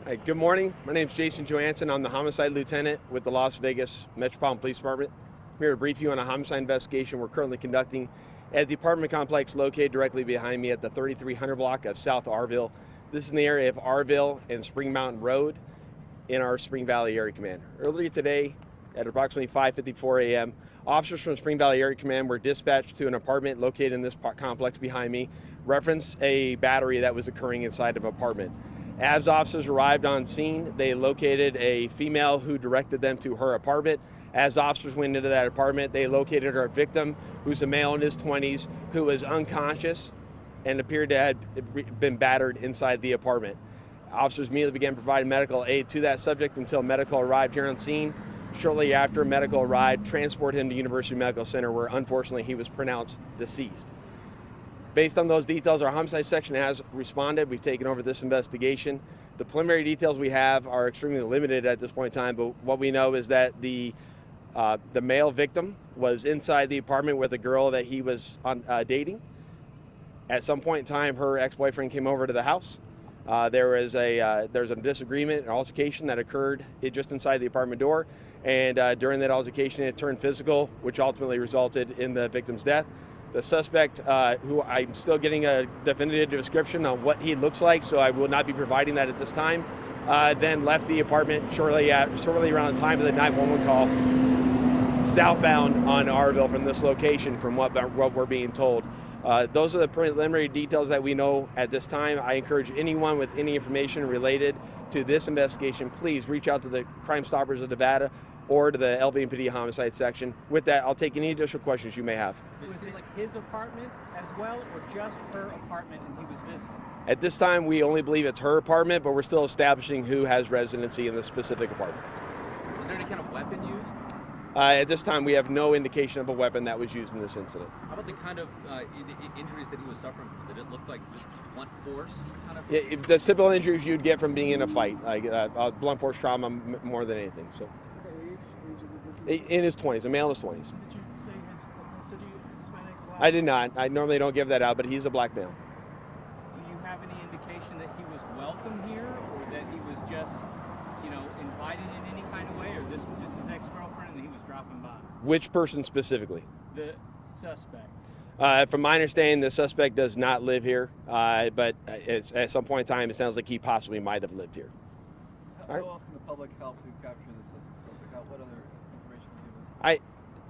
Hi, good morning. My name is Jason Johansson. I'm the homicide lieutenant with the Las Vegas Metropolitan Police Department. I'm here to brief you on a homicide investigation we're currently conducting at the apartment complex located directly behind me at the 3300 block of South Arville. This is in the area of Arville and Spring Mountain Road in our Spring Valley Area Command. Earlier today at approximately 5:54 a.m., officers from Spring Valley Area Command were dispatched to an apartment located in this complex behind me, reference a battery that was occurring inside of an apartment. As officers arrived on scene, they located a female who directed them to her apartment. As officers went into that apartment, they located our victim, who's a male in his 20s, who was unconscious and appeared to have been battered inside the apartment. Officers immediately began providing medical aid to that subject until medical arrived here on scene. Shortly after medical arrived, transported him to University Medical Center, where unfortunately he was pronounced deceased. Based on those details, our homicide section has responded. We've taken over this investigation. The preliminary details we have are extremely limited at this point in time, but what we know is that the male victim was inside the apartment with a girl that he was dating. At some point in time, her ex-boyfriend came over to the house. There was a disagreement, an altercation that occurred just inside the apartment door, and during that altercation, it turned physical, which ultimately resulted in the victim's death. The suspect, who I'm still getting a definitive description on what he looks like, so I will not be providing that at this time, then left the apartment shortly around the time of the 911 call, southbound on Arville from this location, from what we're being told. Those are the preliminary details that we know at this time. I encourage anyone with any information related to this investigation, please reach out to the Crime Stoppers of Nevada or to the LVMPD homicide section. With that, I'll take any additional questions you may have. Was it like his apartment as well, or just her apartment and he was visiting? At this time, we only believe it's her apartment, but we're still establishing who has residency in the specific apartment. Was there any kind of weapon used? At this time, we have no indication of a weapon that was used in this incident. How about the kind of injuries that he was suffering from? Did it look like just blunt force kind of? The typical injuries you'd get from being in a fight, like blunt force trauma more than anything. So, in his 20s, a male in his 20s. Did you say his ethnicity, Hispanic, Black? I did not. I normally don't give that out, but he's a black male. Do you have any indication that he was welcome here, or that he was just, invited in any kind of way, or this was just his ex-girlfriend and he was dropping by? Which person specifically? The suspect. From my understanding, the suspect does not live here, but at some point in time, it sounds like he possibly might have lived here. How else can the public help to capture this suspect? What other information can you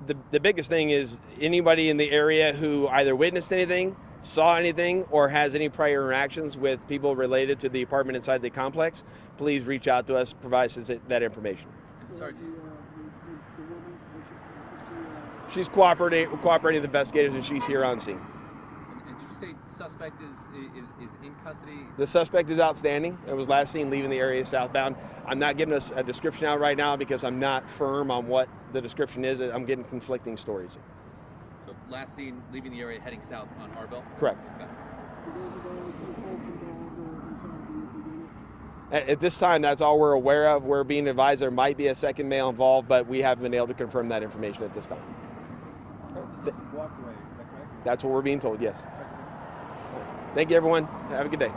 give us? The biggest thing is anybody in the area who either witnessed anything, saw anything, or has any prior interactions with people related to the apartment inside the complex, please reach out to us, provide us that information. Sorry. The woman, She's cooperating with investigators, and she's here on scene. And did you say suspect is in custody? The suspect is outstanding. It was last seen leaving the area southbound. I'm not giving us a description out right now because I'm not firm on what the description is. I'm getting conflicting stories. So last seen leaving the area heading south on Arville? Correct. Okay. those are the only two folks involved or inside the unit? At this time, that's all we're aware of. We're being advised there might be a second male involved, but we haven't been able to confirm that information at this time. The suspect walked away, is that correct? That's what we're being told, yes. Thank you, everyone. Have a good day.